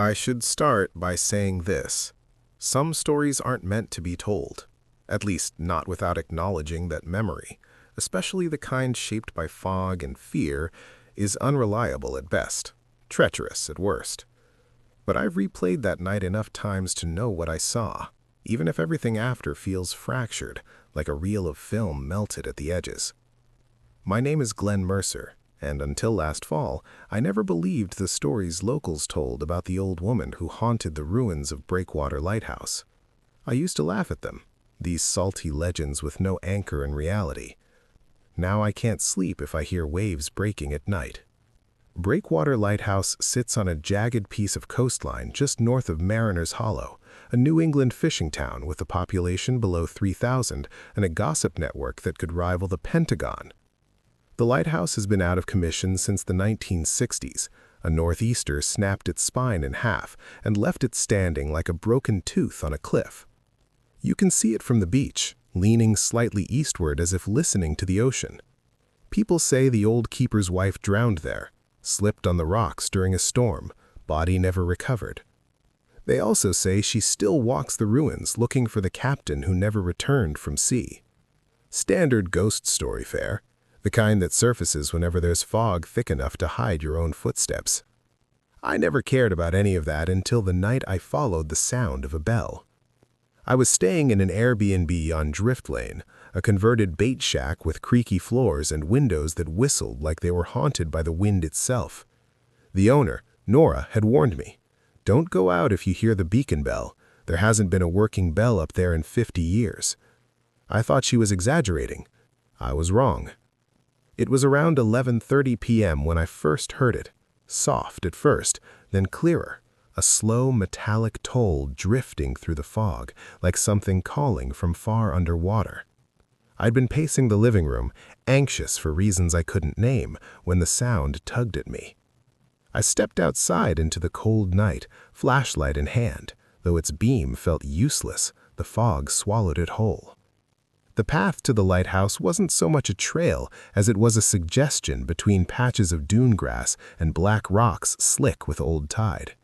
I should start by saying this. Some stories aren't meant to be told, at least not without acknowledging that memory, especially the kind shaped by fog and fear, is unreliable at best, treacherous at worst. But I've replayed that night enough times to know what I saw, even if everything after feels fractured, like a reel of film melted at the edges. My name is Glenn Mercer, and until last fall, I never believed the stories locals told about the old woman who haunted the ruins of Breakwater Lighthouse. I used to laugh at them, these salty legends with no anchor in reality. Now I can't sleep if I hear waves breaking at night. Breakwater Lighthouse sits on a jagged piece of coastline just north of Mariner's Hollow, a New England fishing town with a population below 3,000 and a gossip network that could rival the Pentagon. The lighthouse has been out of commission since the 1960s. A northeaster snapped its spine in half and left it standing like a broken tooth on a cliff. You can see it from the beach, leaning slightly eastward as if listening to the ocean. People say the old keeper's wife drowned there, slipped on the rocks during a storm, body never recovered. They also say she still walks the ruins looking for the captain who never returned from sea. Standard ghost story fare. The kind that surfaces whenever there's fog thick enough to hide your own footsteps. I never cared about any of that until the night I followed the sound of a bell. I was staying in an Airbnb on Drift Lane, a converted bait shack with creaky floors and windows that whistled like they were haunted by the wind itself. The owner, Nora, had warned me, "Don't go out if you hear the beacon bell. There hasn't been a working bell up there in 50 years. I thought she was exaggerating. I was wrong. It was around 11:30 p.m. when I first heard it, soft at first, then clearer, a slow metallic toll drifting through the fog, like something calling from far underwater. I'd been pacing the living room, anxious for reasons I couldn't name, when the sound tugged at me. I stepped outside into the cold night, flashlight in hand. Though its beam felt useless, the fog swallowed it whole. The path to the lighthouse wasn't so much a trail as it was a suggestion between patches of dune grass and black rocks slick with old tide.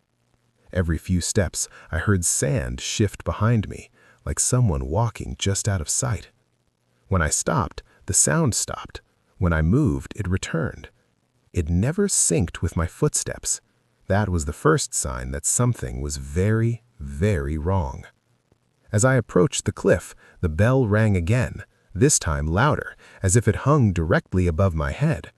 Every few steps, I heard sand shift behind me, like someone walking just out of sight. When I stopped, the sound stopped. When I moved, it returned. It never synced with my footsteps. That was the first sign that something was very, very wrong. As I approached the cliff, the bell rang again, this time louder, as if it hung directly above my head.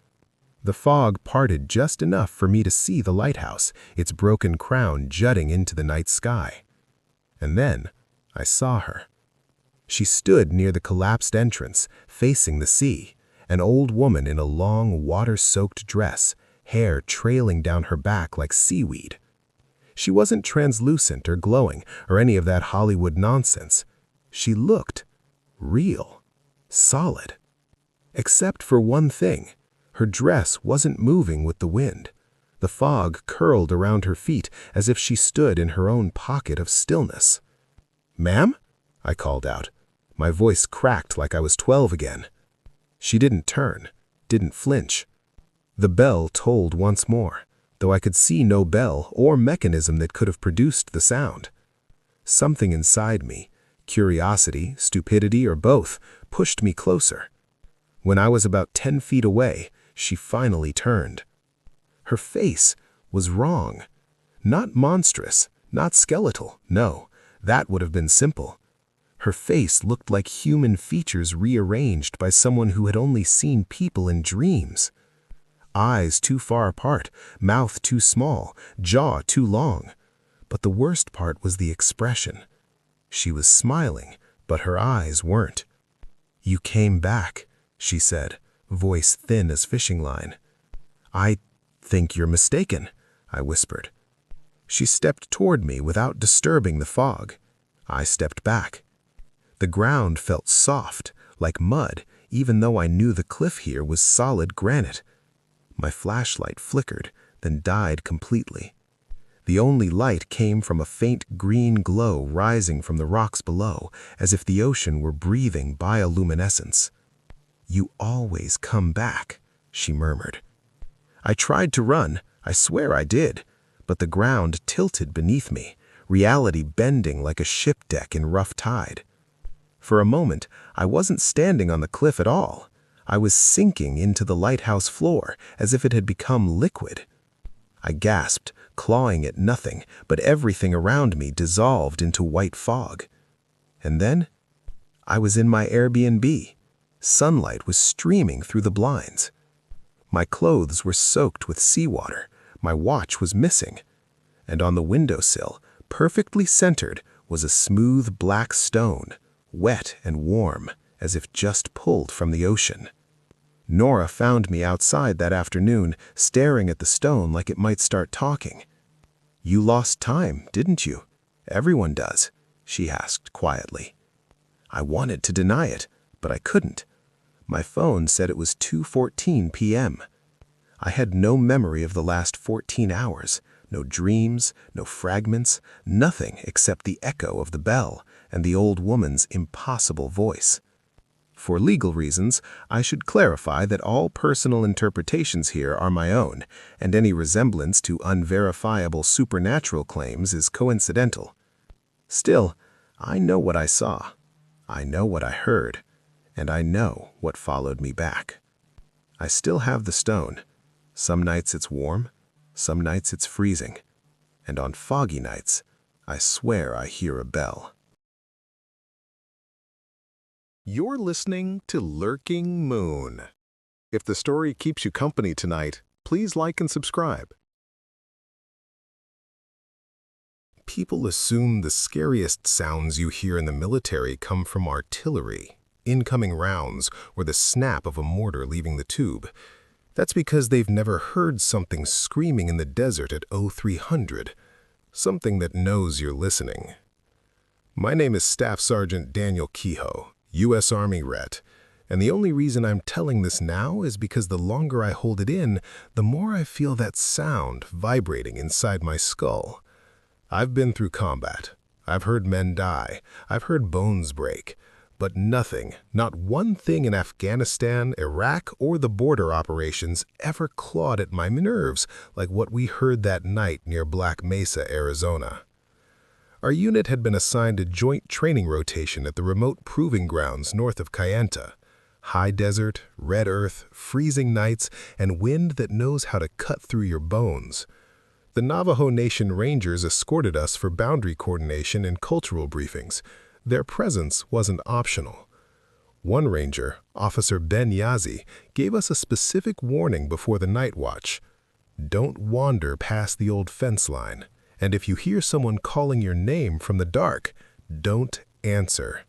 The fog parted just enough for me to see the lighthouse, its broken crown jutting into the night sky. And then I saw her. She stood near the collapsed entrance, facing the sea, an old woman in a long, water-soaked dress, hair trailing down her back like seaweed. She wasn't translucent or glowing or any of that Hollywood nonsense. She looked real, solid. Except for one thing, her dress wasn't moving with the wind. The fog curled around her feet as if she stood in her own pocket of stillness. "Ma'am?" I called out. My voice cracked like I was 12 again. She didn't turn, didn't flinch. The bell tolled once more, though I could see no bell or mechanism that could have produced the sound. Something inside me, curiosity, stupidity, or both, pushed me closer. When I was about 10 feet away, she finally turned. Her face was wrong. Not monstrous, not skeletal, no, that would have been simple. Her face looked like human features rearranged by someone who had only seen people in dreams. Eyes too far apart, mouth too small, jaw too long. But the worst part was the expression. She was smiling, but her eyes weren't. "You came back," she said, voice thin as fishing line. "I think you're mistaken," I whispered. She stepped toward me without disturbing the fog. I stepped back. The ground felt soft, like mud, even though I knew the cliff here was solid granite. My flashlight flickered, then died completely. The only light came from a faint green glow rising from the rocks below, as if the ocean were breathing bioluminescence. "You always come back," she murmured. I tried to run, I swear I did, but the ground tilted beneath me, reality bending like a ship deck in rough tide. For a moment, I wasn't standing on the cliff at all. I was sinking into the lighthouse floor as if it had become liquid. I gasped, clawing at nothing, but everything around me dissolved into white fog. And then, I was in my Airbnb. Sunlight was streaming through the blinds. My clothes were soaked with seawater. My watch was missing. And on the windowsill, perfectly centered, was a smooth black stone, wet and warm, as if just pulled from the ocean. Nora found me outside that afternoon, staring at the stone like it might start talking. "You lost time, didn't you? Everyone does," she asked quietly. I wanted to deny it, but I couldn't. My phone said it was 2:14 p.m. I had no memory of the last 14 hours, no dreams, no fragments, nothing except the echo of the bell and the old woman's impossible voice. For legal reasons, I should clarify that all personal interpretations here are my own, and any resemblance to unverifiable supernatural claims is coincidental. Still, I know what I saw. I know what I heard, and I know what followed me back. I still have the stone. Some nights it's warm, some nights it's freezing, and on foggy nights, I swear I hear a bell. You're listening to Lurking Moon. If the story keeps you company tonight, please like and subscribe. People assume the scariest sounds you hear in the military come from artillery, incoming rounds, or the snap of a mortar leaving the tube. That's because they've never heard something screaming in the desert at 0300, something that knows you're listening. My name is Staff Sergeant Daniel Kehoe, U.S. Army Ret, and the only reason I'm telling this now is because the longer I hold it in, the more I feel that sound vibrating inside my skull. I've been through combat. I've heard men die. I've heard bones break. But nothing, not one thing in Afghanistan, Iraq, or the border operations ever clawed at my nerves like what we heard that night near Black Mesa, Arizona. Our unit had been assigned a joint training rotation at the remote proving grounds north of Kayenta. High desert, red earth, freezing nights, and wind that knows how to cut through your bones. The Navajo Nation Rangers escorted us for boundary coordination and cultural briefings. Their presence wasn't optional. One ranger, Officer Ben Yazi, gave us a specific warning before the night watch. Don't wander past the old fence line, and if you hear someone calling your name from the dark, don't answer.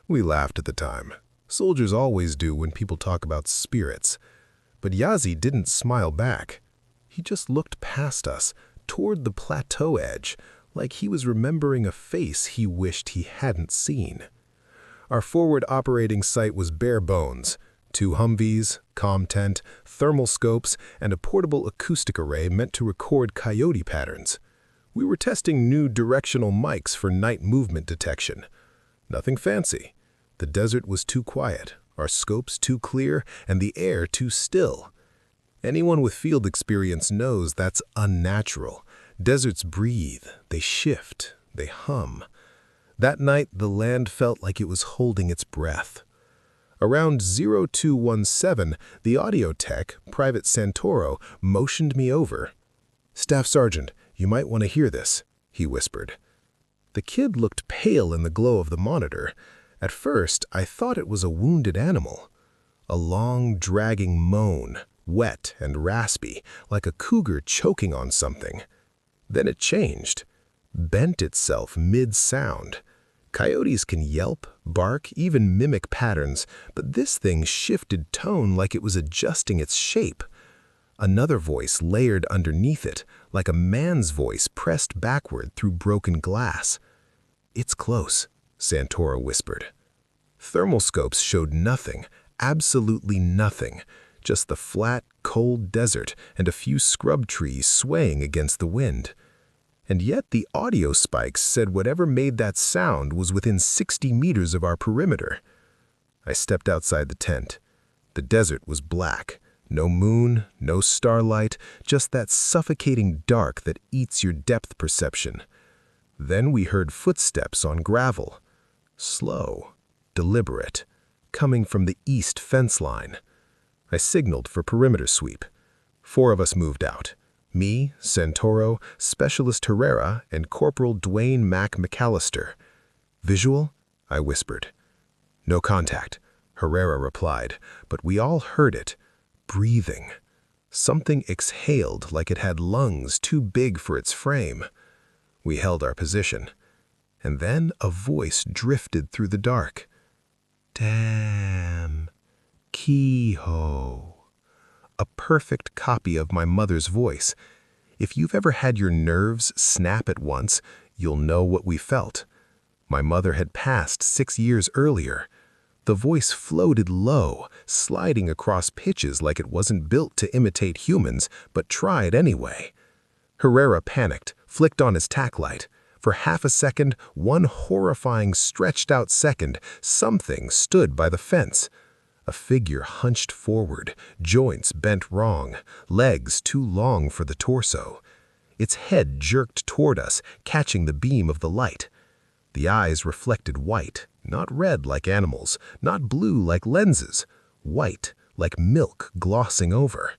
We laughed at the time. Soldiers always do when people talk about spirits. But Yazi didn't smile back. He just looked past us, toward the plateau edge, like he was remembering a face he wished he hadn't seen. Our forward operating site was bare bones. 2 Humvees, comm tent, thermal scopes, and a portable acoustic array meant to record coyote patterns. We were testing new directional mics for night movement detection. Nothing fancy. The desert was too quiet, our scopes too clear, and the air too still. Anyone with field experience knows that's unnatural. Deserts breathe, they shift, they hum. That night, the land felt like it was holding its breath. Around 0217, the audio tech, Private Santoro, motioned me over. "Staff Sergeant, you might want to hear this," he whispered. The kid looked pale in the glow of the monitor. At first, I thought it was a wounded animal. A long, dragging moan, wet and raspy, like a cougar choking on something. Then it changed, bent itself mid-sound. Coyotes can yelp, bark, even mimic patterns, but this thing shifted tone like it was adjusting its shape. Another voice layered underneath it, like a man's voice pressed backward through broken glass. "It's close," Santoro whispered. Thermal scopes showed nothing, absolutely nothing, just the flat, cold desert and a few scrub trees swaying against the wind. And yet the audio spikes said whatever made that sound was within 60 meters of our perimeter. I stepped outside the tent. The desert was black. No moon, no starlight, just that suffocating dark that eats your depth perception. Then we heard footsteps on gravel. Slow, deliberate, coming from the east fence line. I signaled for perimeter sweep. 4 of us moved out. Me, Santoro, Specialist Herrera, and Corporal Dwayne Mac McAllister. Visual? I whispered. No contact, Herrera replied, but we all heard it. Breathing. Something exhaled like it had lungs too big for its frame. We held our position. And then a voice drifted through the dark. Damn. Kehoe. A perfect copy of my mother's voice. If you've ever had your nerves snap at once, you'll know what we felt. My mother had passed 6 years earlier. The voice floated low, sliding across pitches like it wasn't built to imitate humans, but tried anyway. Herrera panicked, flicked on his tack light. For half a second, one horrifying stretched-out second, something stood by the fence. A figure hunched forward, joints bent wrong, legs too long for the torso. Its head jerked toward us, catching the beam of the light. The eyes reflected white, not red like animals, not blue like lenses, white like milk glossing over.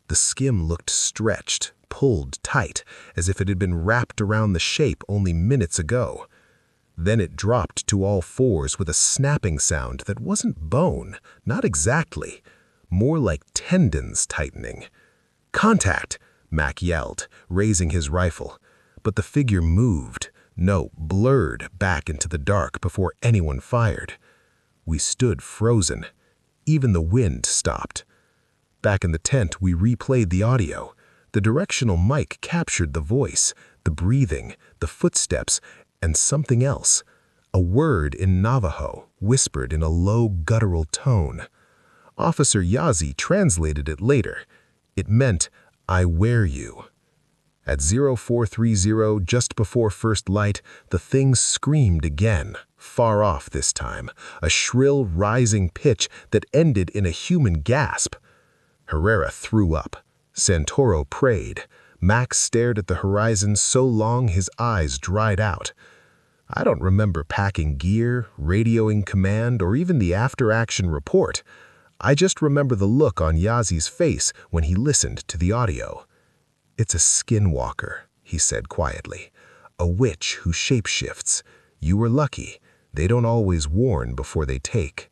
The skin looked stretched, pulled tight, as if it had been wrapped around the shape only minutes ago. Then it dropped to all fours with a snapping sound that wasn't bone, not exactly, more like tendons tightening. "Contact!" Mac yelled, raising his rifle. But the figure moved, blurred back into the dark before anyone fired. We stood frozen. Even the wind stopped. Back in the tent, we replayed the audio. The directional mic captured the voice, the breathing, the footsteps, and something else. A word in Navajo, whispered in a low, guttural tone. Officer Yazi translated it later. It meant, "I wear you." At 0430, just before first light, the thing screamed again, far off this time, a shrill, rising pitch that ended in a human gasp. Herrera threw up. Santoro prayed. Max stared at the horizon so long his eyes dried out. I don't remember packing gear, radioing command, or even the after-action report. I just remember the look on Yazi's face when he listened to the audio. "It's a skinwalker," he said quietly. "A witch who shapeshifts. You were lucky. They don't always warn before they take."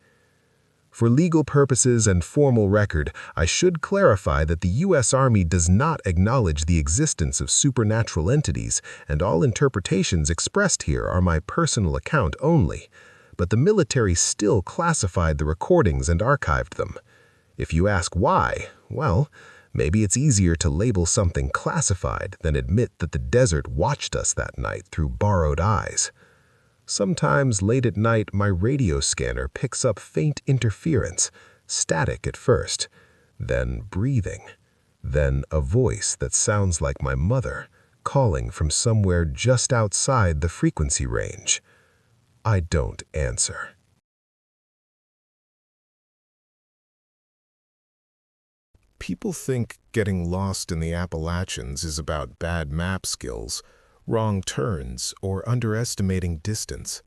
For legal purposes and formal record, I should clarify that the U.S. Army does not acknowledge the existence of supernatural entities, and all interpretations expressed here are my personal account only. But the military still classified the recordings and archived them. If you ask why, well, maybe it's easier to label something classified than admit that the desert watched us that night through borrowed eyes. Sometimes late at night, my radio scanner picks up faint interference, static at first, then breathing, then a voice that sounds like my mother, calling from somewhere just outside the frequency range. I don't answer. People think getting lost in the Appalachians is about bad map skills, wrong turns, or underestimating distance.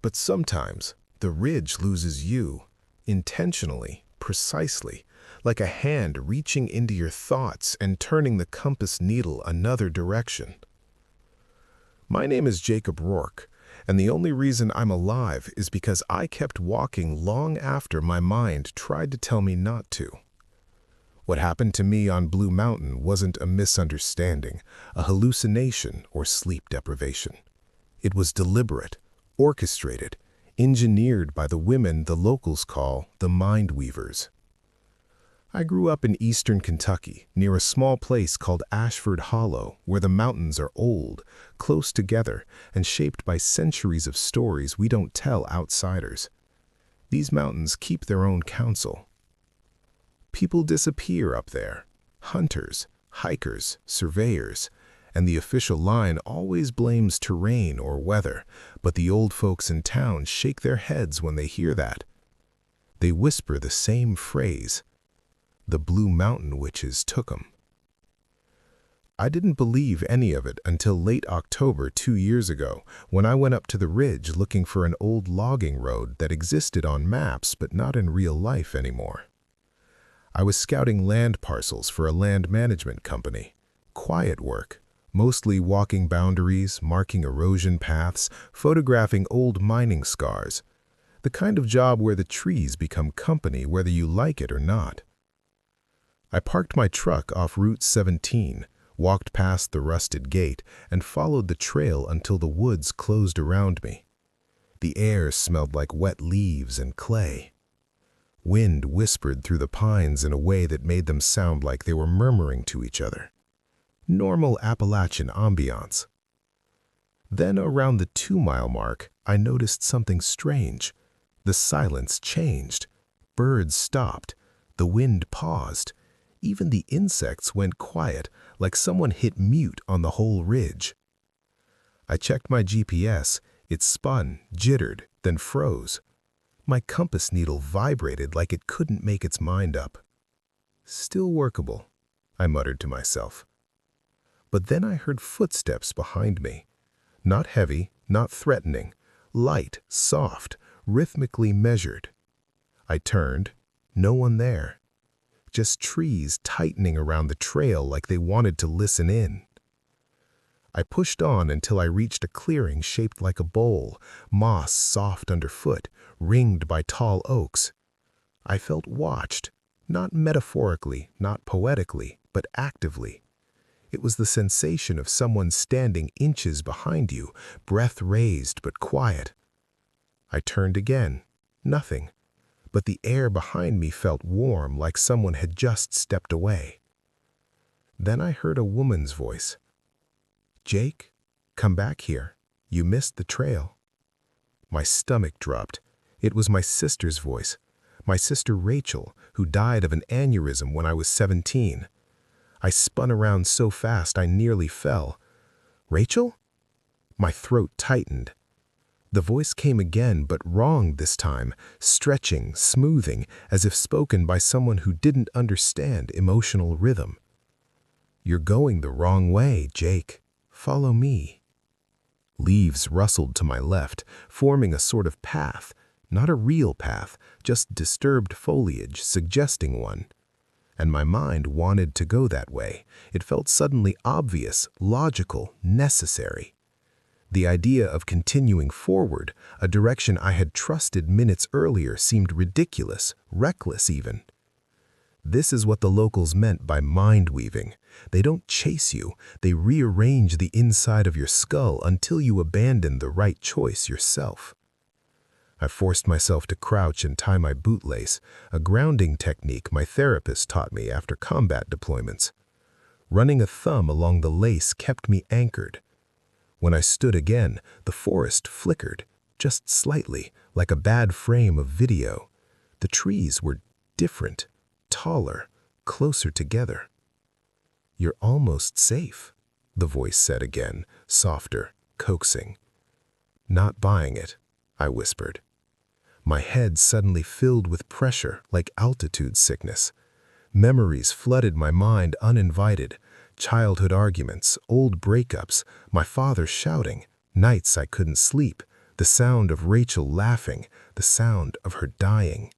But sometimes the ridge loses you, intentionally, precisely, like a hand reaching into your thoughts and turning the compass needle another direction. My name is Jacob Rourke, and the only reason I'm alive is because I kept walking long after my mind tried to tell me not to. What happened to me on Blue Mountain wasn't a misunderstanding, a hallucination, or sleep deprivation. It was deliberate, orchestrated, engineered by the women the locals call the mind weavers. I grew up in eastern Kentucky, near a small place called Ashford Hollow, where the mountains are old, close together, and shaped by centuries of stories we don't tell outsiders. These mountains keep their own counsel. People disappear up there. Hunters, hikers, surveyors, and the official line always blames terrain or weather, but the old folks in town shake their heads when they hear that. They whisper the same phrase. The Blue Mountain Witches took 'em. I didn't believe any of it until late October 2 years ago, when I went up to the ridge looking for an old logging road that existed on maps but not in real life anymore. I was scouting land parcels for a land management company. Quiet work, mostly walking boundaries, marking erosion paths, photographing old mining scars. The kind of job where the trees become company whether you like it or not. I parked my truck off Route 17, walked past the rusted gate, and followed the trail until the woods closed around me. The air smelled like wet leaves and clay. Wind whispered through the pines in a way that made them sound like they were murmuring to each other. Normal Appalachian ambiance. Then around the 2-mile mark, I noticed something strange. The silence changed. Birds stopped. The wind paused. Even the insects went quiet, like someone hit mute on the whole ridge. I checked my GPS. It spun, jittered, then froze. My compass needle vibrated like it couldn't make its mind up. Still workable, I muttered to myself. But then I heard footsteps behind me. Not heavy, not threatening. Light, soft, rhythmically measured. I turned. No one there. Just trees tightening around the trail like they wanted to listen in. I pushed on until I reached a clearing shaped like a bowl, moss soft underfoot, ringed by tall oaks. I felt watched, not metaphorically, not poetically, but actively. It was the sensation of someone standing inches behind you, breath raised but quiet. I turned again. Nothing. But the air behind me felt warm, like someone had just stepped away. Then I heard a woman's voice. "Jake, come back here. You missed the trail." My stomach dropped. It was my sister's voice. My sister Rachel, who died of an aneurysm when I was 17. I spun around so fast I nearly fell. "Rachel?" My throat tightened. The voice came again, but wrong this time, stretching, smoothing, as if spoken by someone who didn't understand emotional rhythm. "You're going the wrong way, Jake. Follow me." Leaves rustled to my left, forming a sort of path, not a real path, just disturbed foliage suggesting one. And my mind wanted to go that way. It felt suddenly obvious, logical, necessary. The idea of continuing forward, a direction I had trusted minutes earlier, seemed ridiculous, reckless even. This is what the locals meant by mind-weaving. They don't chase you, they rearrange the inside of your skull until you abandon the right choice yourself. I forced myself to crouch and tie my bootlace, a grounding technique my therapist taught me after combat deployments. Running a thumb along the lace kept me anchored. When I stood again, the forest flickered, just slightly, like a bad frame of video. The trees were different, taller, closer together. "You're almost safe," the voice said again, softer, coaxing. "Not buying it," I whispered. My head suddenly filled with pressure, like altitude sickness. Memories flooded my mind uninvited. Childhood arguments, old breakups, my father shouting, nights I couldn't sleep, the sound of Rachel laughing, the sound of her dying.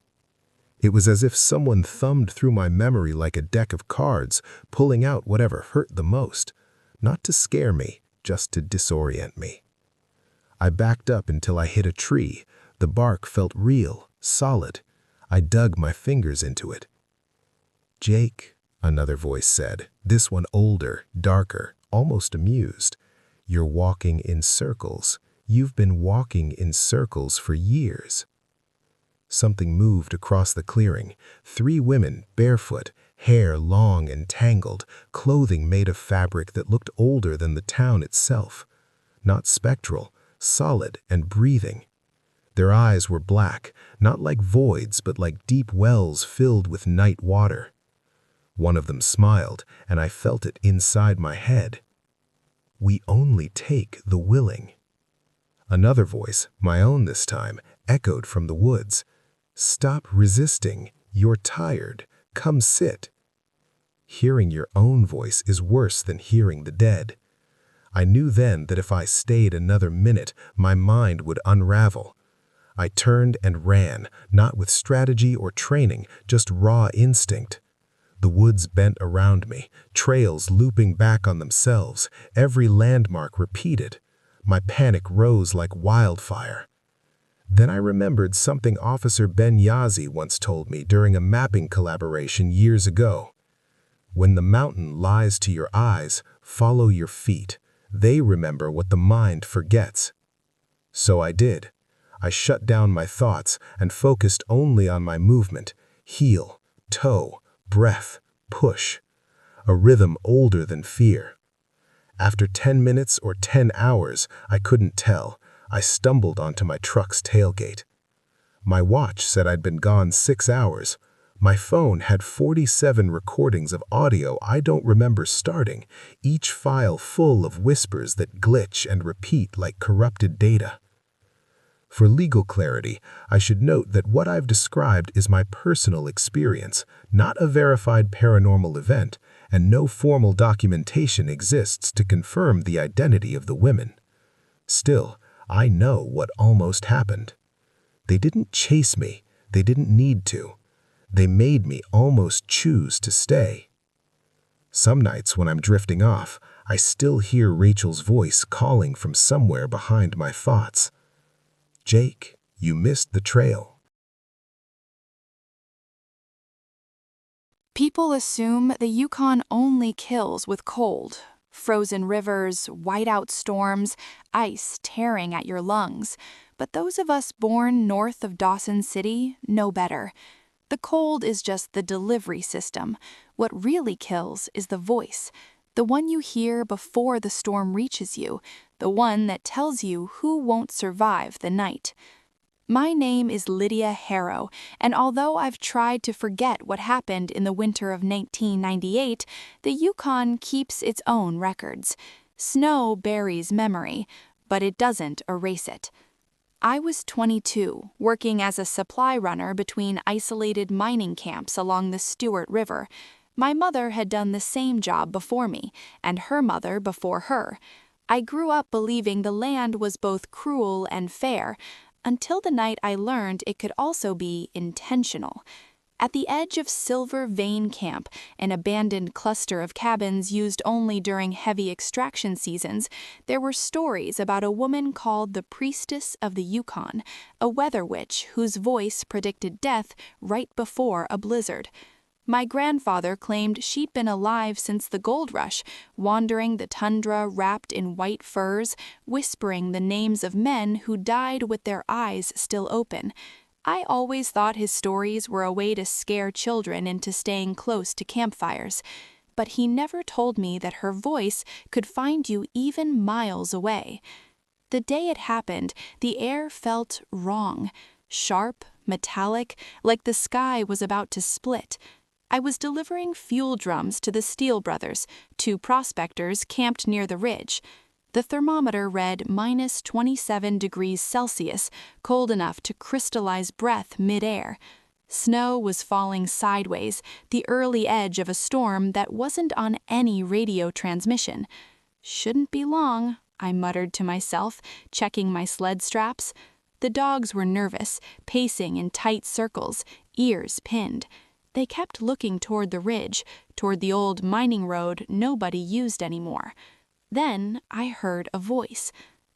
It was as if someone thumbed through my memory like a deck of cards, pulling out whatever hurt the most, not to scare me, just to disorient me. I backed up until I hit a tree. The bark felt real, solid. I dug my fingers into it. "Jake," another voice said, this one older, darker, almost amused. "You're walking in circles. You've been walking in circles for years." Something moved across the clearing. 3 women, barefoot, hair long and tangled, clothing made of fabric that looked older than the town itself. Not spectral, solid and breathing. Their eyes were black, not like voids, but like deep wells filled with night water. One of them smiled, and I felt it inside my head. "We only take the willing." Another voice, my own this time, echoed from the woods. "Stop resisting. You're tired. Come sit." Hearing your own voice is worse than hearing the dead. I knew then that if I stayed another minute, my mind would unravel. I turned and ran, not with strategy or training, just raw instinct. The woods bent around me, trails looping back on themselves, every landmark repeated. My panic rose like wildfire. Then I remembered something Officer Ben Yazi once told me during a mapping collaboration years ago. When the mountain lies to your eyes, follow your feet. They remember what the mind forgets. So I did. I shut down my thoughts and focused only on my movement, heel, toe, breath, push. A rhythm older than fear. After 10 minutes or 10 hours, I couldn't tell. I stumbled onto my truck's tailgate. My watch said I'd been gone 6 hours. My phone had 47 recordings of audio I don't remember starting, each file full of whispers that glitch and repeat like corrupted data. For legal clarity, I should note that what I've described is my personal experience, not a verified paranormal event, and no formal documentation exists to confirm the identity of the women. Still, I know what almost happened. They didn't chase me. They didn't need to. They made me almost choose to stay. Some nights when I'm drifting off, I still hear Rachel's voice calling from somewhere behind my thoughts. "Jake, you missed the trail." People assume the Yukon only kills with cold. Frozen rivers, whiteout storms, ice tearing at your lungs. But those of us born north of Dawson City know better. The cold is just the delivery system. What really kills is the voice, the one you hear before the storm reaches you, the one that tells you who won't survive the night. My name is Lydia Harrow, and although I've tried to forget what happened in the winter of 1998, the Yukon keeps its own records. Snow buries memory, but it doesn't erase it. I was 22, working as a supply runner between isolated mining camps along the Stewart River. My mother had done the same job before me, and her mother before her. I grew up believing the land was both cruel and fair, until the night I learned it could also be intentional. At the edge of Silver Vein Camp, an abandoned cluster of cabins used only during heavy extraction seasons, there were stories about a woman called the Priestess of the Yukon, a weather witch whose voice predicted death right before a blizzard. My grandfather claimed she'd been alive since the gold rush, wandering the tundra wrapped in white furs, whispering the names of men who died with their eyes still open. I always thought his stories were a way to scare children into staying close to campfires, but he never told me that her voice could find you even miles away. The day it happened, the air felt wrong, sharp, metallic, like the sky was about to split. I was delivering fuel drums to the Steele brothers, two prospectors camped near the ridge. The thermometer read -27 degrees Celsius, cold enough to crystallize breath mid-air. Snow was falling sideways, the early edge of a storm that wasn't on any radio transmission. "Shouldn't be long," I muttered to myself, checking my sled straps. The dogs were nervous, pacing in tight circles, ears pinned. They kept looking toward the ridge, toward the old mining road nobody used anymore. Then I heard a voice,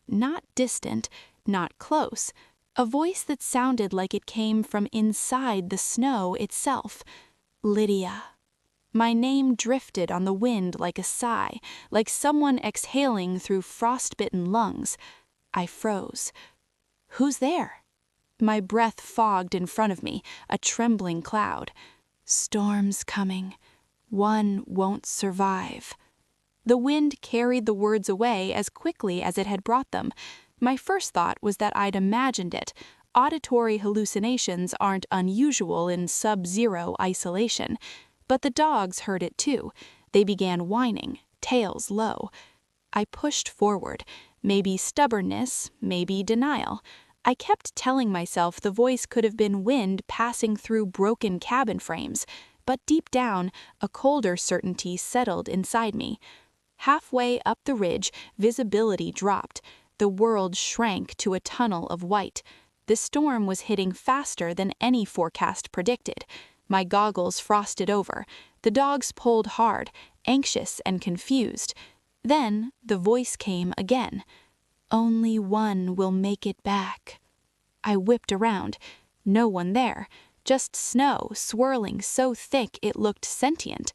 not distant, not close, a voice that sounded like it came from inside the snow itself. Lydia. My name drifted on the wind like a sigh, like someone exhaling through frostbitten lungs. I froze. "Who's there?" My breath fogged in front of me, a trembling cloud. "Storm's coming. One won't survive." The wind carried the words away as quickly as it had brought them. My first thought was that I'd imagined it. Auditory hallucinations aren't unusual in sub-zero isolation. But the dogs heard it too. They began whining, tails low. I pushed forward. Maybe stubbornness, maybe denial. I kept telling myself the voice could have been wind passing through broken cabin frames. but deep down, a colder certainty settled inside me. Halfway up the ridge, visibility dropped. The world shrank to a tunnel of white. The storm was hitting faster than any forecast predicted. My goggles frosted over. The dogs pulled hard, anxious and confused. Then the voice came again. "Only one will make it back." I whipped around. No one there. Just snow swirling so thick it looked sentient.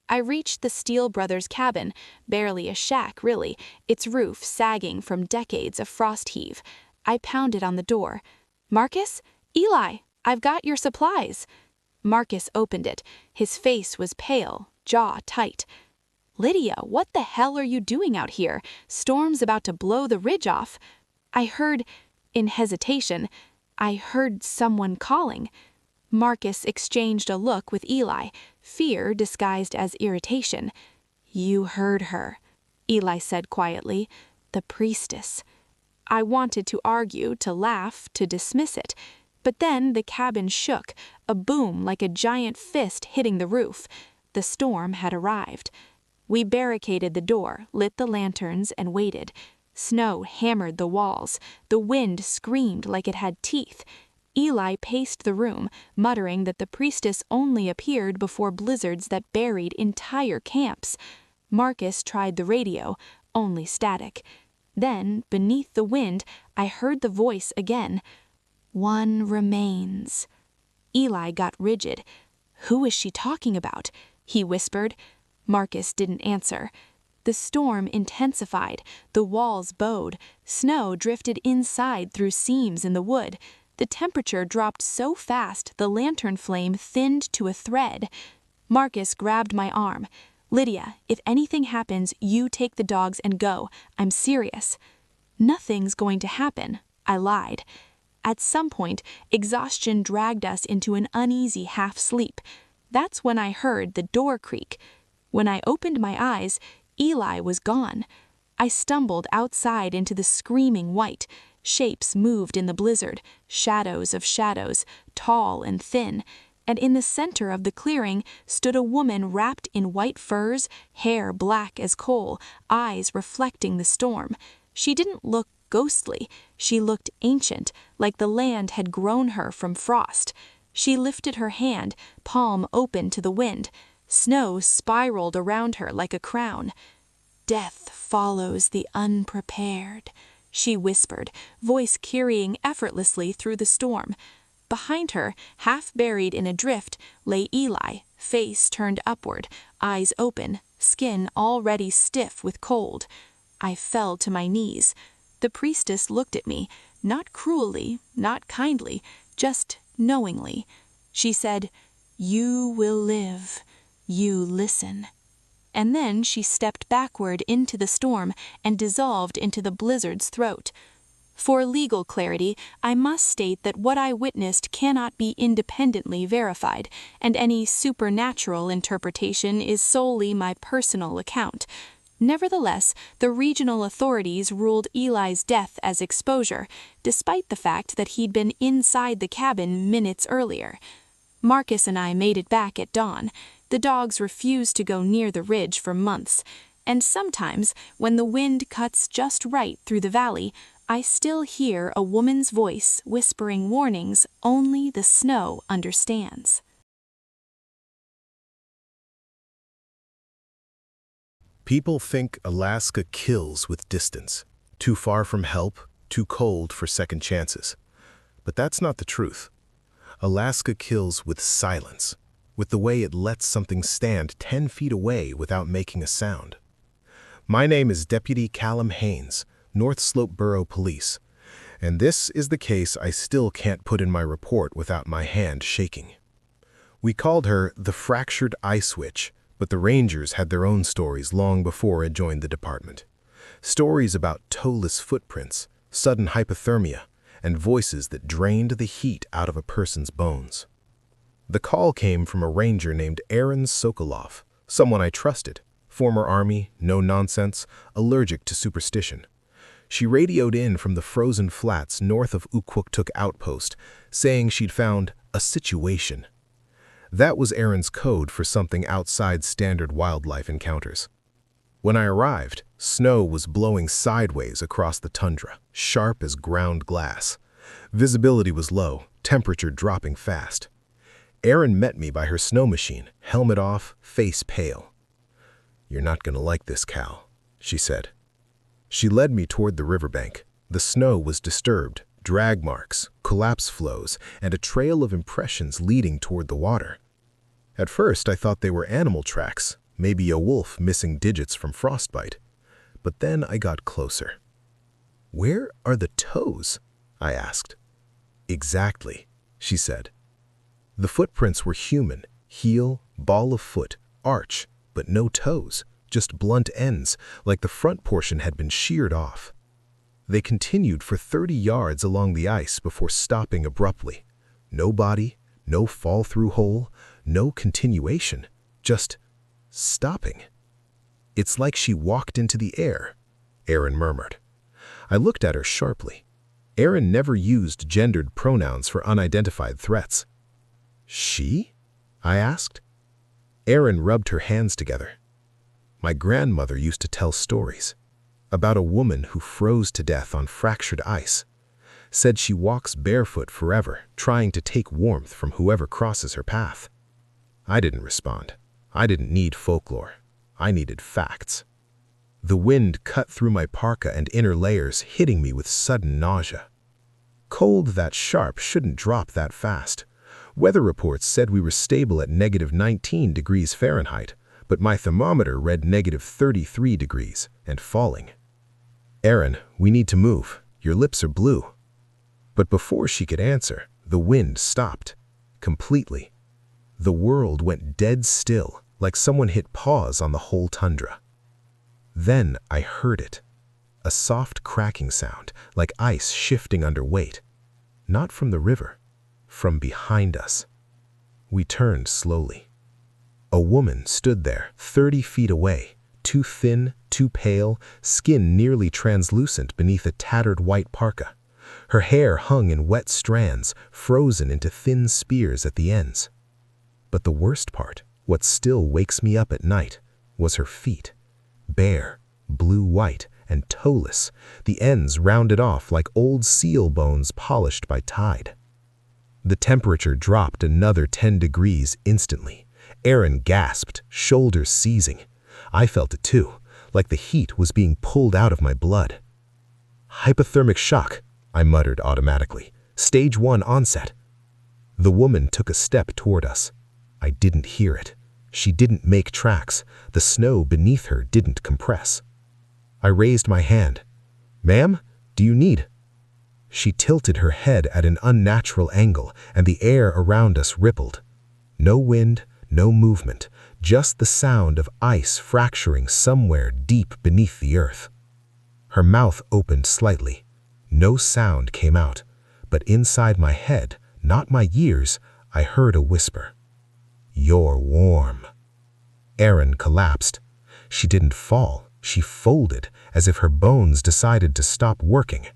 I reached the Steele brothers' cabin, barely a shack really, its roof sagging from decades of frost heave. I pounded on the door. "Marcus? Eli, I've got your supplies." Marcus opened it. His face was pale, jaw tight. "Lydia, what the hell are you doing out here? Storm's about to blow the ridge off." In hesitation, I heard someone calling. Marcus exchanged a look with Eli, fear disguised as irritation. "You heard her," Eli said quietly. "The priestess." I wanted to argue, to laugh, to dismiss it. But then the cabin shook, a boom like a giant fist hitting the roof. The storm had arrived. We barricaded the door, lit the lanterns, and waited. Snow hammered the walls. The wind screamed like it had teeth. Eli paced the room, muttering that the priestess only appeared before blizzards that buried entire camps. Marcus tried the radio, only static. Then, beneath the wind, I heard the voice again. "One remains." Eli got rigid. "Who is she talking about?" he whispered. Marcus didn't answer. The storm intensified. The walls bowed. Snow drifted inside through seams in the wood. The temperature dropped so fast the lantern flame thinned to a thread. Marcus grabbed my arm. "Lydia, if anything happens, you take the dogs and go. I'm serious." "Nothing's going to happen," I lied. At some point, exhaustion dragged us into an uneasy half-sleep. That's when I heard the door creak. When I opened my eyes, Eli was gone. I stumbled outside into the screaming white. Shapes moved in the blizzard, shadows of shadows, tall and thin, and in the center of the clearing stood a woman wrapped in white furs, hair black as coal, eyes reflecting the storm. She didn't look ghostly. She looked ancient, like the land had grown her from frost. She lifted her hand, palm open to the wind. Snow spiraled around her like a crown. "Death follows the unprepared," she whispered, voice carrying effortlessly through the storm. Behind her, half buried in a drift, lay Eli, face turned upward, eyes open, skin already stiff with cold. I fell to my knees. The priestess looked at me, not cruelly, not kindly, just knowingly. She said, "You will live. You listen." And then she stepped backward into the storm and dissolved into the blizzard's throat. For legal clarity, I must state that what I witnessed cannot be independently verified, and any supernatural interpretation is solely my personal account. Nevertheless, the regional authorities ruled Eli's death as exposure, despite the fact that he'd been inside the cabin minutes earlier. Marcus and I made it back at dawn. The dogs refused to go near the ridge for months, and sometimes, when the wind cuts just right through the valley, I still hear a woman's voice whispering warnings only the snow understands. People think Alaska kills with distance, too far from help, too cold for second chances. But that's not the truth. Alaska kills with silence, with the way it lets something stand 10 feet away without making a sound. My name is Deputy Callum Haynes, North Slope Borough Police, and this is the case I still can't put in my report without my hand shaking. We called her the Fractured Ice Witch, but the Rangers had their own stories long before it joined the department. Stories about toeless footprints, sudden hypothermia, and voices that drained the heat out of a person's bones. The call came from a ranger named Aaron Sokoloff, someone I trusted, former Army, no nonsense, allergic to superstition. She radioed in from the frozen flats north of Uquaktuk Outpost, saying she'd found a situation. That was Aaron's code for something outside standard wildlife encounters. When I arrived, snow was blowing sideways across the tundra, sharp as ground glass. Visibility was low, temperature dropping fast. Aaron met me by her snow machine, helmet off, face pale. "You're not going to like this, Cal," she said. She led me toward the riverbank. The snow was disturbed, drag marks, collapse flows, and a trail of impressions leading toward the water. At first, I thought they were animal tracks, maybe a wolf missing digits from frostbite. But then I got closer. "Where are the toes?" I asked. "Exactly," she said. The footprints were human, heel, ball of foot, arch, but no toes, just blunt ends, like the front portion had been sheared off. They continued for 30 yards along the ice before stopping abruptly. No body, no fall-through hole, no continuation, just stopping. "It's like she walked into the air," Aaron murmured. I looked at her sharply. Aaron never used gendered pronouns for unidentified threats. "She?" I asked. Aaron rubbed her hands together. "My grandmother used to tell stories about a woman who froze to death on fractured ice. Said she walks barefoot forever, trying to take warmth from whoever crosses her path." I didn't respond. I didn't need folklore. I needed facts. The wind cut through my parka and inner layers, hitting me with sudden nausea. Cold that sharp shouldn't drop that fast. Weather reports said we were stable at -19 degrees Fahrenheit, but my thermometer read -33 degrees and falling. "Aaron, we need to move. Your lips are blue." But before she could answer, the wind stopped. Completely. The world went dead still, like someone hit pause on the whole tundra. Then I heard it. A soft cracking sound, like ice shifting under weight. Not from the river, from behind us. We turned slowly. A woman stood there, 30 feet away, too thin, too pale, skin nearly translucent beneath a tattered white parka. Her hair hung in wet strands, frozen into thin spears at the ends. But the worst part, what still wakes me up at night, was her feet. Bare, blue-white, and toeless, the ends rounded off like old seal bones polished by tide. The temperature dropped another 10 degrees instantly. Aaron gasped, shoulders seizing. I felt it too, like the heat was being pulled out of my blood. "Hypothermic shock," I muttered automatically. "Stage 1 onset." The woman took a step toward us. I didn't hear it. She didn't make tracks. The snow beneath her didn't compress. I raised my hand. "Ma'am, do you need?" She tilted her head at an unnatural angle, and the air around us rippled. No wind, no movement, just the sound of ice fracturing somewhere deep beneath the earth. Her mouth opened slightly. No sound came out, but inside my head, not my ears, I heard a whisper. "You're warm." Aaron collapsed. She didn't fall. She folded, as if her bones decided to stop working.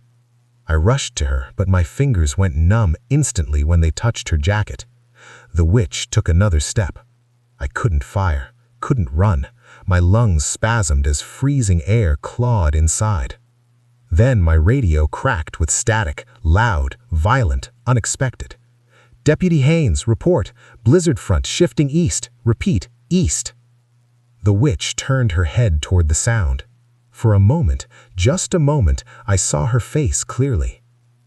I rushed to her, but my fingers went numb instantly when they touched her jacket. The witch took another step. I couldn't fire, couldn't run. My lungs spasmed as freezing air clawed inside. Then my radio cracked with static, loud, violent, unexpected. "Deputy Haynes, report. Blizzard front shifting east. Repeat, east." The witch turned her head toward the sound. For a moment, just a moment, I saw her face clearly.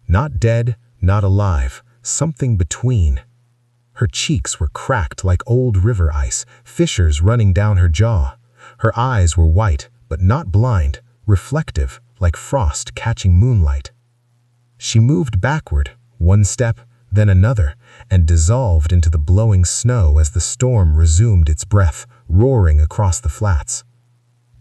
Not dead, not alive, something between. Her cheeks were cracked like old river ice, fissures running down her jaw. Her eyes were white, but not blind, reflective, like frost catching moonlight. She moved backward, one step, then another, and dissolved into the blowing snow as the storm resumed its breath, roaring across the flats.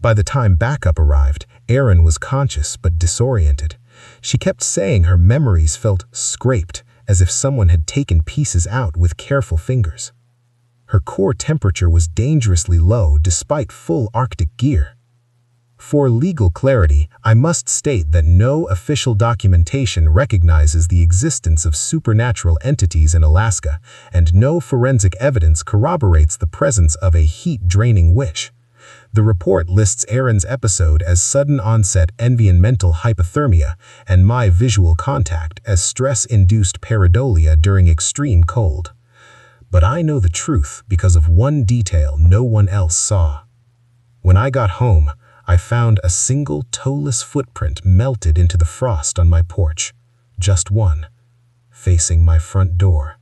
By the time backup arrived, Aaron was conscious but disoriented. She kept saying her memories felt scraped, as if someone had taken pieces out with careful fingers. Her core temperature was dangerously low despite full Arctic gear. For legal clarity, I must state that no official documentation recognizes the existence of supernatural entities in Alaska, and no forensic evidence corroborates the presence of a heat-draining witch. The report lists Aaron's episode as sudden-onset environmental hypothermia and my visual contact as stress-induced pareidolia during extreme cold. But I know the truth because of one detail no one else saw. When I got home, I found a single toeless footprint melted into the frost on my porch, just one, facing my front door.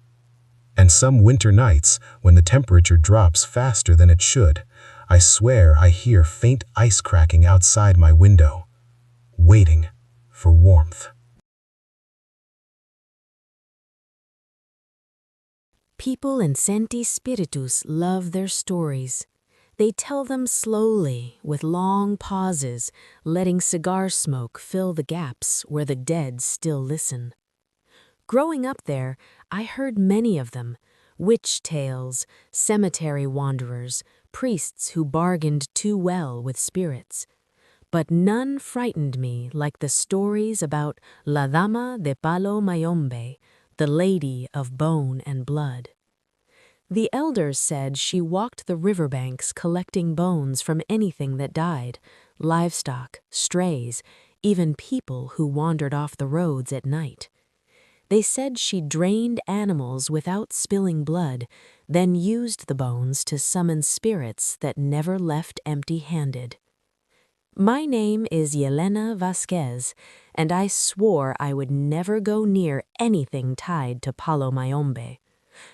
And some winter nights, when the temperature drops faster than it should, I swear I hear faint ice cracking outside my window, waiting for warmth. People and senti spiritus love their stories. They tell them slowly, with long pauses, letting cigar smoke fill the gaps where the dead still listen. Growing up there, I heard many of them: witch tales, cemetery wanderers, priests who bargained too well with spirits. But none frightened me like the stories about La Dama de Palo Mayombe, the Lady of Bone and Blood. The elders said she walked the riverbanks collecting bones from anything that died: livestock, strays, even people who wandered off the roads at night. They said she drained animals without spilling blood, then used the bones to summon spirits that never left empty-handed. My name is Yelena Vasquez, and I swore I would never go near anything tied to Palo Mayombe.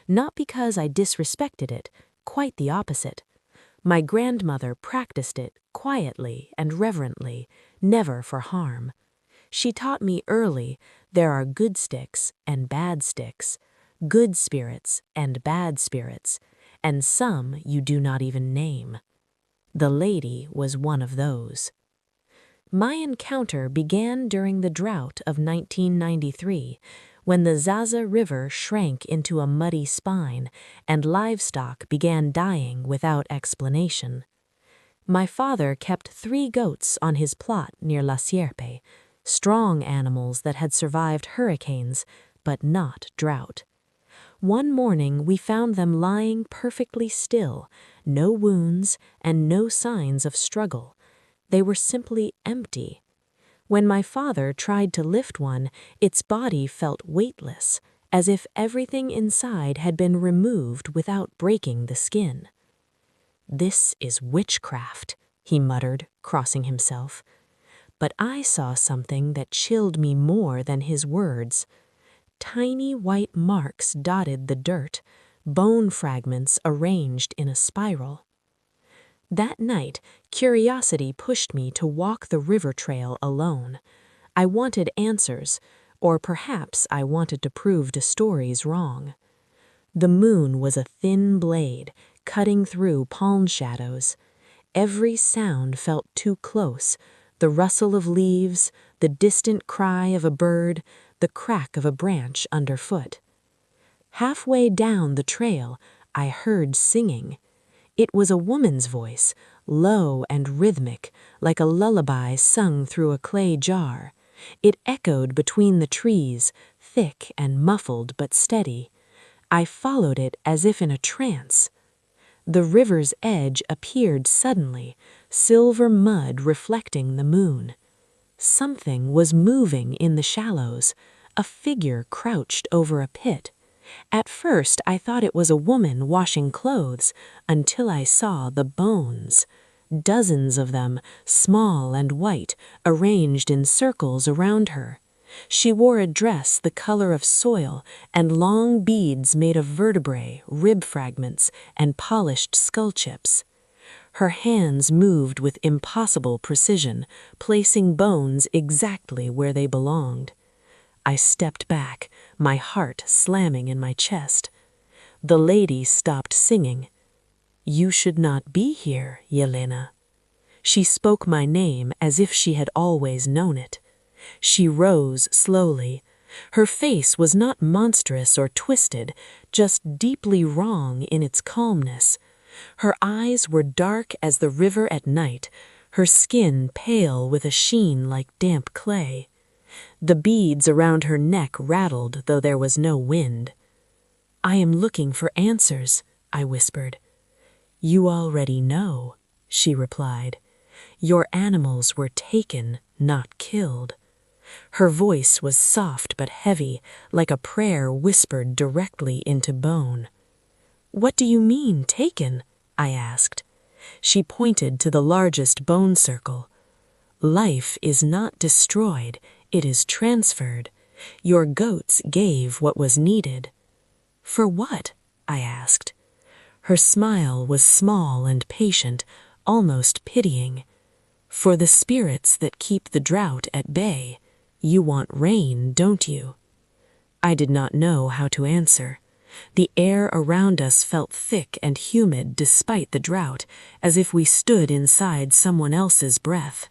Not because I disrespected it, quite the opposite. My grandmother practiced it quietly and reverently, never for harm. She taught me early there are good sticks and bad sticks, good spirits and bad spirits, and some you do not even name. The lady was one of those. My encounter began during the drought of 1993, when the Zaza River shrank into a muddy spine and livestock began dying without explanation. My father kept 3 goats on his plot near La Sierpe, strong animals that had survived hurricanes, but not drought. One morning we found them lying perfectly still, no wounds and no signs of struggle. They were simply empty. When my father tried to lift one, its body felt weightless, as if everything inside had been removed without breaking the skin. "This is witchcraft," he muttered, crossing himself. But I saw something that chilled me more than his words. Tiny white marks dotted the dirt, bone fragments arranged in a spiral. That night, curiosity pushed me to walk the river trail alone. I wanted answers, or perhaps I wanted to prove the stories wrong. The moon was a thin blade, cutting through palm shadows. Every sound felt too close: the rustle of leaves, the distant cry of a bird, the crack of a branch underfoot. Halfway down the trail, I heard singing. It was a woman's voice, low and rhythmic, like a lullaby sung through a clay jar. It echoed between the trees, thick and muffled but steady. I followed it as if in a trance. The river's edge appeared suddenly, silver mud reflecting the moon. Something was moving in the shallows, a figure crouched over a pit. At first I thought it was a woman washing clothes, until I saw the bones. Dozens of them, small and white, arranged in circles around her. She wore a dress the color of soil and long beads made of vertebrae, rib fragments, and polished skull chips. Her hands moved with impossible precision, placing bones exactly where they belonged. I stepped back, my heart slamming in my chest. The lady stopped singing. "You should not be here, Yelena." She spoke my name as if she had always known it. She rose slowly. Her face was not monstrous or twisted, just deeply wrong in its calmness. Her eyes were dark as the river at night, her skin pale with a sheen like damp clay. The beads around her neck rattled, though there was no wind. "I am looking for answers," I whispered. "You already know," she replied. "Your animals were taken, not killed." Her voice was soft but heavy, like a prayer whispered directly into bone. "What do you mean, taken?" I asked. She pointed to the largest bone circle. "Life is not destroyed, it is transferred. Your goats gave what was needed." "For what?" I asked. Her smile was small and patient, almost pitying. "For the spirits that keep the drought at bay. You want rain, don't you?" I did not know how to answer. The air around us felt thick and humid despite the drought, as if we stood inside someone else's breath.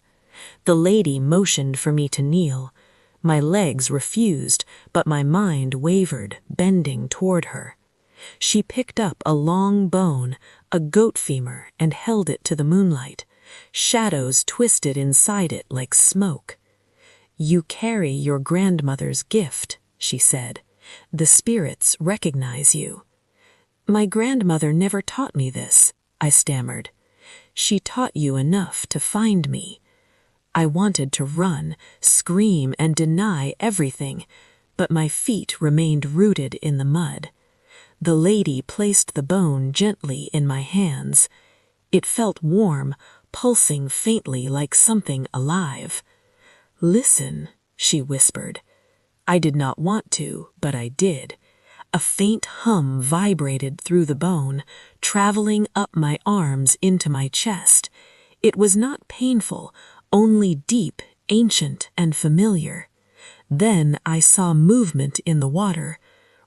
The lady motioned for me to kneel. My legs refused, but my mind wavered, bending toward her. She picked up a long bone, a goat femur, and held it to the moonlight. Shadows twisted inside it like smoke. "You carry your grandmother's gift," she said. "The spirits recognize you." "My grandmother never taught me this," I stammered. "She taught you enough to find me." I wanted to run, scream, and deny everything, but my feet remained rooted in the mud. The lady placed the bone gently in my hands. It felt warm, pulsing faintly like something alive. "Listen," she whispered. I did not want to, but I did. A faint hum vibrated through the bone, traveling up my arms into my chest. It was not painful, only deep, ancient, and familiar. Then I saw movement in the water.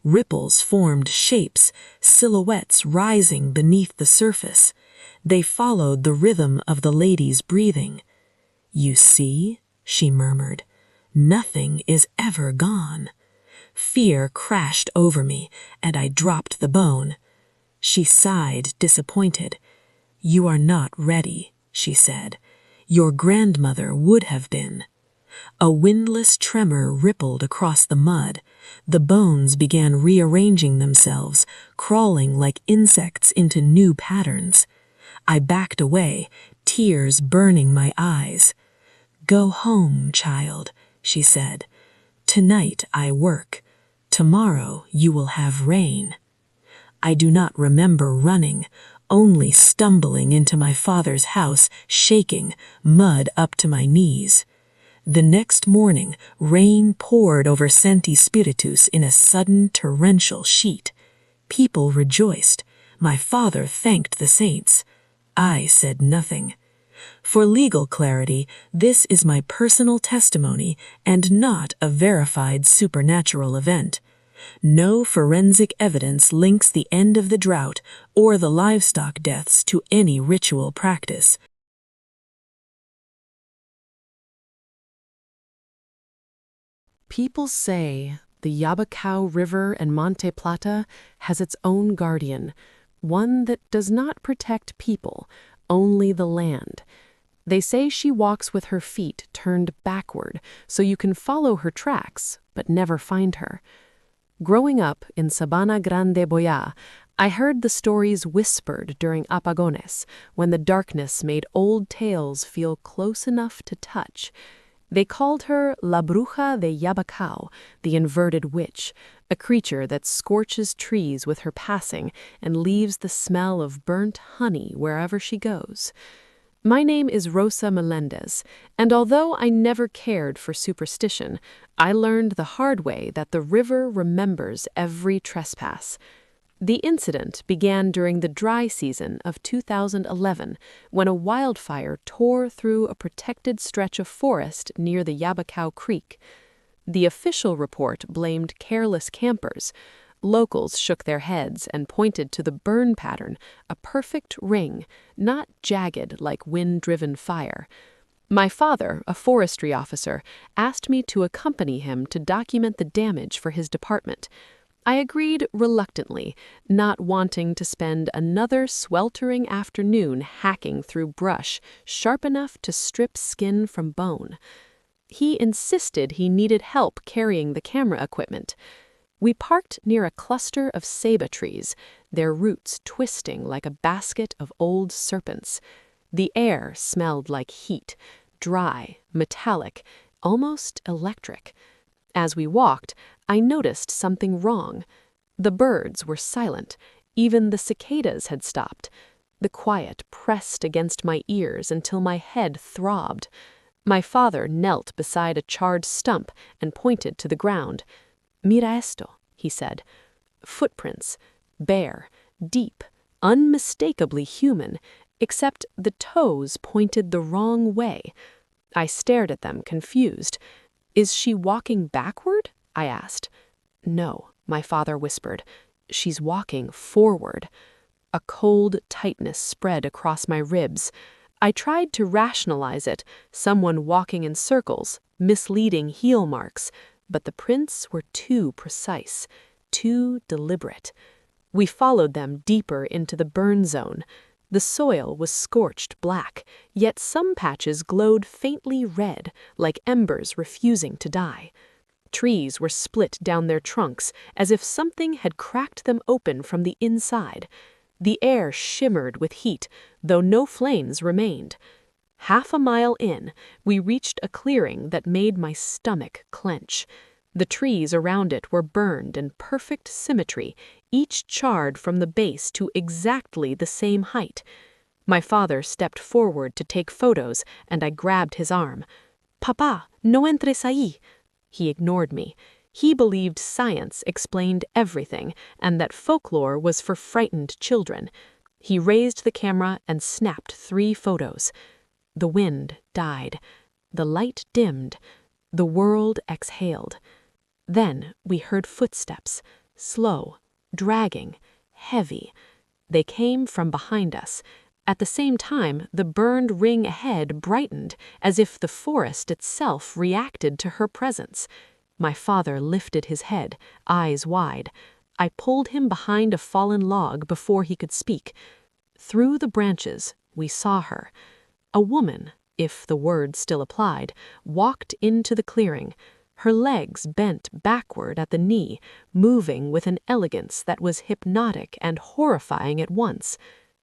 Ripples formed shapes, silhouettes rising beneath the surface. They followed the rhythm of the lady's breathing. "You see?" she murmured. "Nothing is ever gone." Fear crashed over me, and I dropped the bone. She sighed, disappointed. "You are not ready," she said. "Your grandmother would have been." A windless tremor rippled across the mud. The bones began rearranging themselves, crawling like insects into new patterns. I backed away, tears burning my eyes. "Go home, child," she said. "Tonight I work. Tomorrow you will have rain." I do not remember running, only stumbling into my father's house, shaking, mud up to my knees. The next morning, rain poured over Santi Spiritus in a sudden torrential sheet. People rejoiced. My father thanked the saints. I said nothing. For legal clarity, this is my personal testimony and not a verified supernatural event. No forensic evidence links the end of the drought or the livestock deaths to any ritual practice. People say the Yabacao River and Monte Plata has its own guardian, one that does not protect people, only the land. They say she walks with her feet turned backward, so you can follow her tracks, but never find her. Growing up in Sabana Grande, Boyá, I heard the stories whispered during apagones, when the darkness made old tales feel close enough to touch. They called her La Bruja de Yabacao, the inverted witch, a creature that scorches trees with her passing and leaves the smell of burnt honey wherever she goes. My name is Rosa Melendez, and although I never cared for superstition, I learned the hard way that the river remembers every trespass. The incident began during the dry season of 2011, when a wildfire tore through a protected stretch of forest near the Yabacao Creek. The official report blamed careless campers. Locals shook their heads and pointed to the burn pattern, a perfect ring, not jagged like wind-driven fire. My father, a forestry officer, asked me to accompany him to document the damage for his department. I agreed reluctantly, not wanting to spend another sweltering afternoon hacking through brush sharp enough to strip skin from bone. He insisted he needed help carrying the camera equipment. We parked near a cluster of ceiba trees, their roots twisting like a basket of old serpents. The air smelled like heat, dry, metallic, almost electric. As we walked, I noticed something wrong. The birds were silent. Even the cicadas had stopped. The quiet pressed against my ears until my head throbbed. My father knelt beside a charred stump and pointed to the ground. "Mira esto," he said. Footprints, bare, deep, unmistakably human, except the toes pointed the wrong way. I stared at them, confused. "Is she walking backward?" I asked. "No," my father whispered. "She's walking forward." A cold tightness spread across my ribs. I tried to rationalize it, someone walking in circles, misleading heel marks, but the prints were too precise, too deliberate. We followed them deeper into the burn zone. The soil was scorched black, yet some patches glowed faintly red, like embers refusing to die. Trees were split down their trunks, as if something had cracked them open from the inside. The air shimmered with heat, though no flames remained. Half a mile in, we reached a clearing that made my stomach clench. The trees around it were burned in perfect symmetry, each charred from the base to exactly the same height. My father stepped forward to take photos, and I grabbed his arm. "Papa, no entres ahí." He ignored me. He believed science explained everything, and that folklore was for frightened children. He raised the camera and snapped 3 photos. The wind died. The light dimmed. The world exhaled. Then we heard footsteps, slow, dragging, heavy. They came from behind us. At the same time, the burned ring ahead brightened, as if the forest itself reacted to her presence. My father lifted his head, eyes wide. I pulled him behind a fallen log before he could speak. Through the branches, we saw her. A woman, if the word still applied, walked into the clearing. Her legs bent backward at the knee, moving with an elegance that was hypnotic and horrifying at once.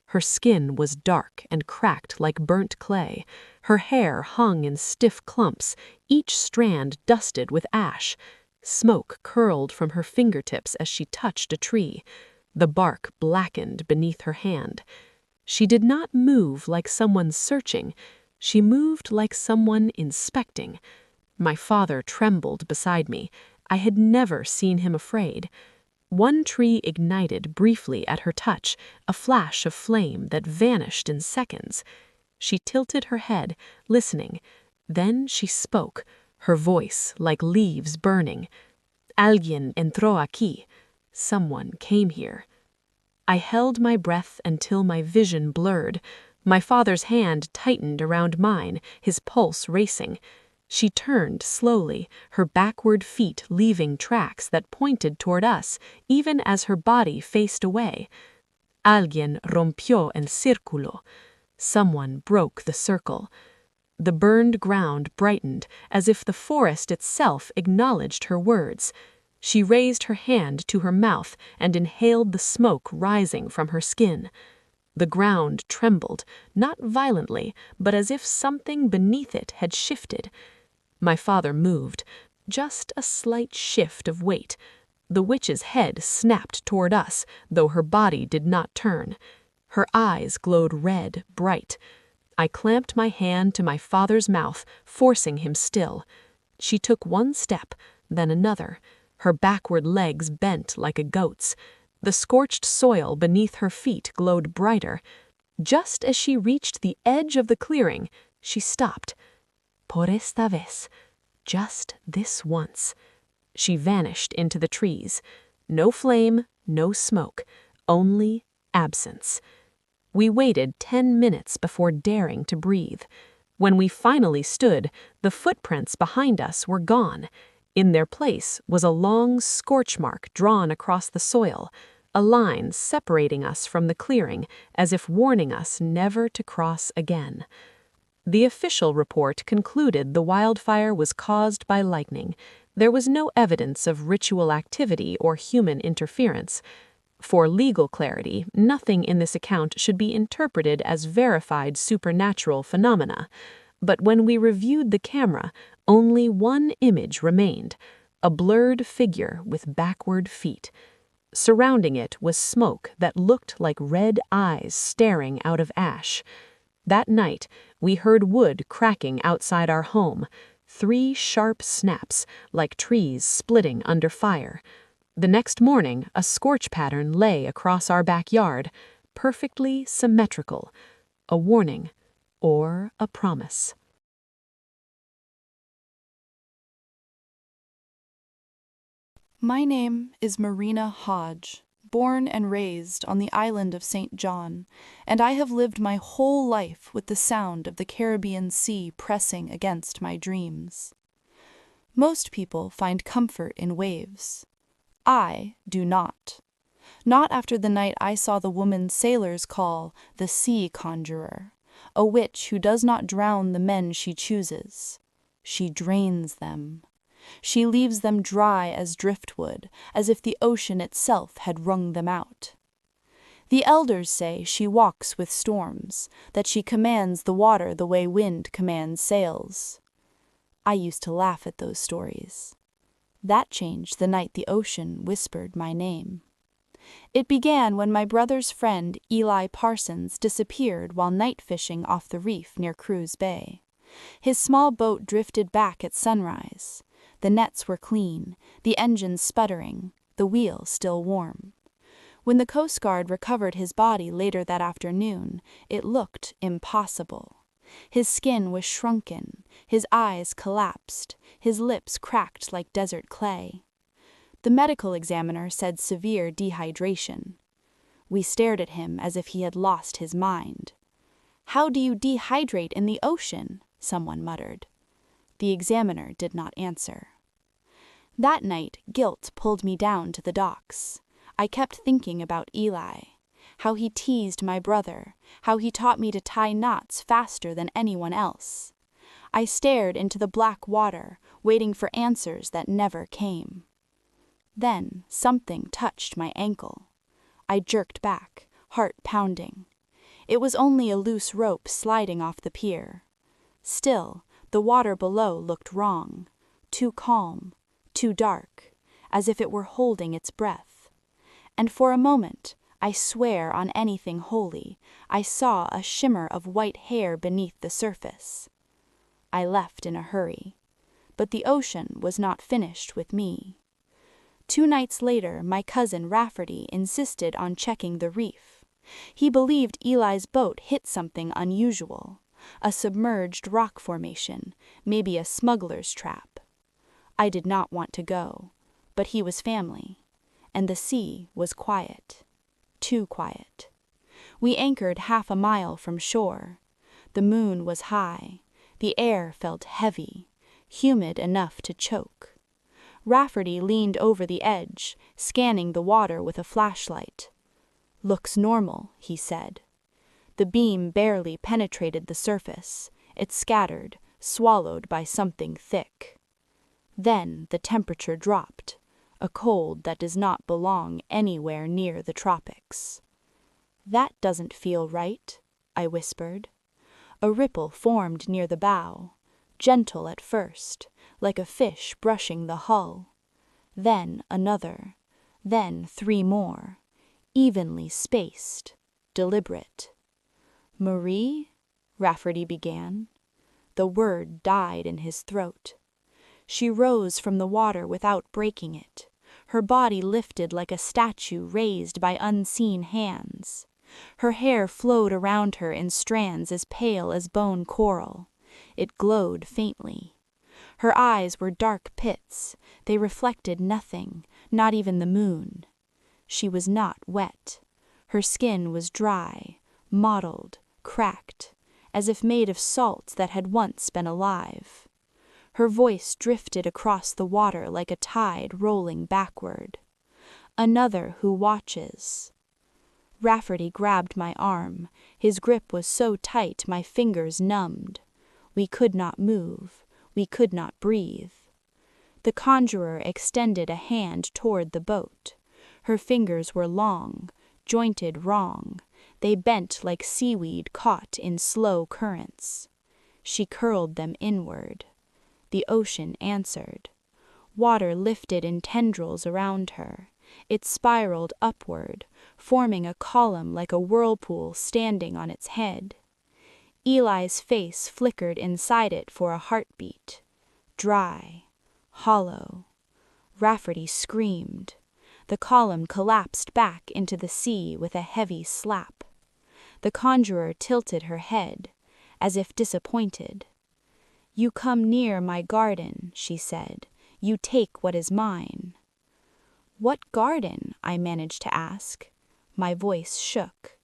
Her skin was dark and cracked like burnt clay. Her hair hung in stiff clumps, each strand dusted with ash. Smoke curled from her fingertips as she touched a tree. The bark blackened beneath her hand. She did not move like someone searching. She moved like someone inspecting. My father trembled beside me. I had never seen him afraid. One tree ignited briefly at her touch, a flash of flame that vanished in seconds. She tilted her head, listening. Then she spoke, her voice like leaves burning. "Alguien entró aquí." Someone came here. I held my breath until my vision blurred. My father's hand tightened around mine, his pulse racing. She turned slowly, her backward feet leaving tracks that pointed toward us, even as her body faced away. Alguien rompió el círculo. Someone broke the circle. The burned ground brightened, as if the forest itself acknowledged her words. She raised her hand to her mouth and inhaled the smoke rising from her skin. The ground trembled, not violently, but as if something beneath it had shifted. My father moved, just a slight shift of weight. The witch's head snapped toward us, though her body did not turn. Her eyes glowed red, bright. I clamped my hand to my father's mouth, forcing him still. She took one step, then another. Her backward legs bent like a goat's. The scorched soil beneath her feet glowed brighter. Just as she reached the edge of the clearing, she stopped. Por esta vez, just this once. She vanished into the trees. No flame, no smoke, only absence. We waited 10 minutes before daring to breathe. When we finally stood, the footprints behind us were gone. In their place was a long scorch mark drawn across the soil, a line separating us from the clearing, as if warning us never to cross again. The official report concluded the wildfire was caused by lightning. There was no evidence of ritual activity or human interference. For legal clarity, nothing in this account should be interpreted as verified supernatural phenomena. But when we reviewed the camera, only one image remained, a blurred figure with backward feet. Surrounding it was smoke that looked like red eyes staring out of ash. That night, we heard wood cracking outside our home, 3 sharp snaps, like trees splitting under fire. The next morning, a scorch pattern lay across our backyard, perfectly symmetrical, a warning or a promise. My name is Marina Hodge, born and raised on the island of St. John, and I have lived my whole life with the sound of the Caribbean Sea pressing against my dreams. Most people find comfort in waves. I do not. Not after the night I saw the woman sailors call the sea conjurer, a witch who does not drown the men she chooses. She drains them. She leaves them dry as driftwood, as if the ocean itself had wrung them out. The elders say she walks with storms, that she commands the water the way wind commands sails. I used to laugh at those stories. That changed the night the ocean whispered my name. It began when my brother's friend Eli Parsons disappeared while night fishing off the reef near Cruz Bay. His small boat drifted back at sunrise. The nets were clean, the engine sputtering, the wheel still warm. When the Coast Guard recovered his body later that afternoon, it looked impossible. His skin was shrunken, his eyes collapsed, his lips cracked like desert clay. The medical examiner said severe dehydration. We stared at him as if he had lost his mind. "How do you dehydrate in the ocean?" someone muttered. The examiner did not answer. That night, guilt pulled me down to the docks. I kept thinking about Eli, how he teased my brother, how he taught me to tie knots faster than anyone else. I stared into the black water, waiting for answers that never came. Then something touched my ankle. I jerked back, heart pounding. It was only a loose rope sliding off the pier. Still, the water below looked wrong, too calm, too dark, as if it were holding its breath. And for a moment, I swear on anything holy, I saw a shimmer of white hair beneath the surface. I left in a hurry, but the ocean was not finished with me. 2 nights later, my cousin Rafferty insisted on checking the reef. He believed Eli's boat hit something unusual, a submerged rock formation, maybe a smuggler's trap. I did not want to go, but he was family, and the sea was quiet, too quiet. We anchored 1/2 a mile from shore. The moon was high, the air felt heavy, humid enough to choke. Rafferty leaned over the edge, scanning the water with a flashlight. "Looks normal," he said. The beam barely penetrated the surface. It scattered, swallowed by something thick. Then the temperature dropped, a cold that does not belong anywhere near the tropics. "That doesn't feel right," I whispered. A ripple formed near the bow, gentle at first, like a fish brushing the hull. Then another, then 3 more, evenly spaced, deliberate. "Marie?" Rafferty began. The word died in his throat. She rose from the water without breaking it. Her body lifted like a statue raised by unseen hands. Her hair flowed around her in strands as pale as bone coral. It glowed faintly. Her eyes were dark pits. They reflected nothing, not even the moon. She was not wet. Her skin was dry, mottled, cracked, as if made of salt that had once been alive. Her voice drifted across the water like a tide rolling backward. Another who watches. Rafferty grabbed my arm. His grip was so tight my fingers numbed. We could not move. We could not breathe. The conjurer extended a hand toward the boat. Her fingers were long, jointed wrong. They bent like seaweed caught in slow currents. She curled them inward. The ocean answered. Water lifted in tendrils around her. It spiraled upward, forming a column like a whirlpool standing on its head. Eli's face flickered inside it for a heartbeat. Dry. Hollow. Rafferty screamed. The column collapsed back into the sea with a heavy slap. The conjurer tilted her head, as if disappointed. "You come near my garden," she said. "You take what is mine." "What garden?" I managed to ask. My voice shook.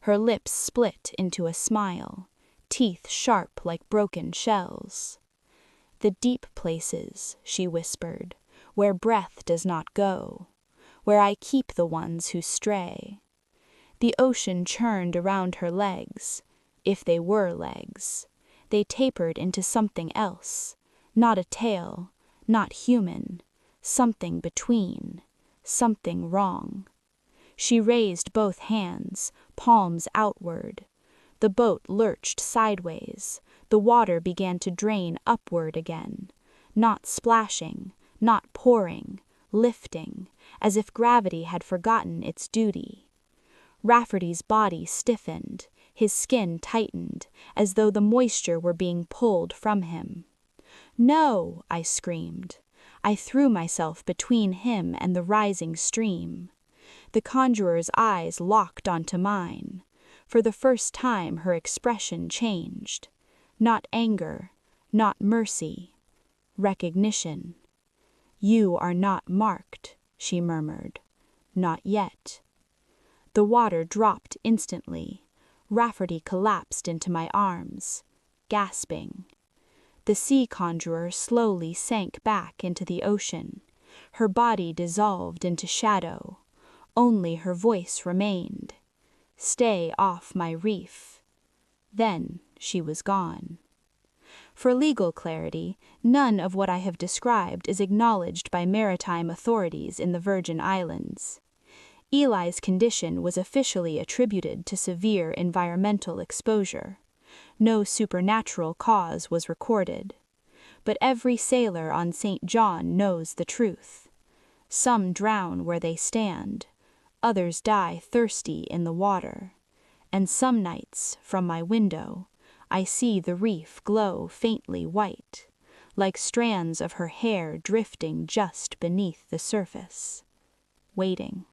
Her lips split into a smile, teeth sharp like broken shells. "The deep places," she whispered, "where breath does not go, where I keep the ones who stray." The ocean churned around her legs, if they were legs. They tapered into something else, not a tail, not human, something between, something wrong. She raised both hands, palms outward. The boat lurched sideways. The water began to drain upward again, not splashing, not pouring, lifting, as if gravity had forgotten its duty. Rafferty's body stiffened, his skin tightened, as though the moisture were being pulled from him. "No!" I screamed. I threw myself between him and the rising stream. The conjurer's eyes locked onto mine. For the first time her expression changed. Not anger, not mercy. Recognition. "You are not marked," she murmured. "Not yet." The water dropped instantly. Rafferty collapsed into my arms, gasping. The sea conjurer slowly sank back into the ocean. Her body dissolved into shadow. Only her voice remained. "Stay off my reef." Then she was gone. For legal clarity, none of what I have described is acknowledged by maritime authorities in the Virgin Islands. Eli's condition was officially attributed to severe environmental exposure. No supernatural cause was recorded. But every sailor on St. John knows the truth. Some drown where they stand. Others die thirsty in the water. And some nights, from my window, I see the reef glow faintly white, like strands of her hair drifting just beneath the surface, waiting.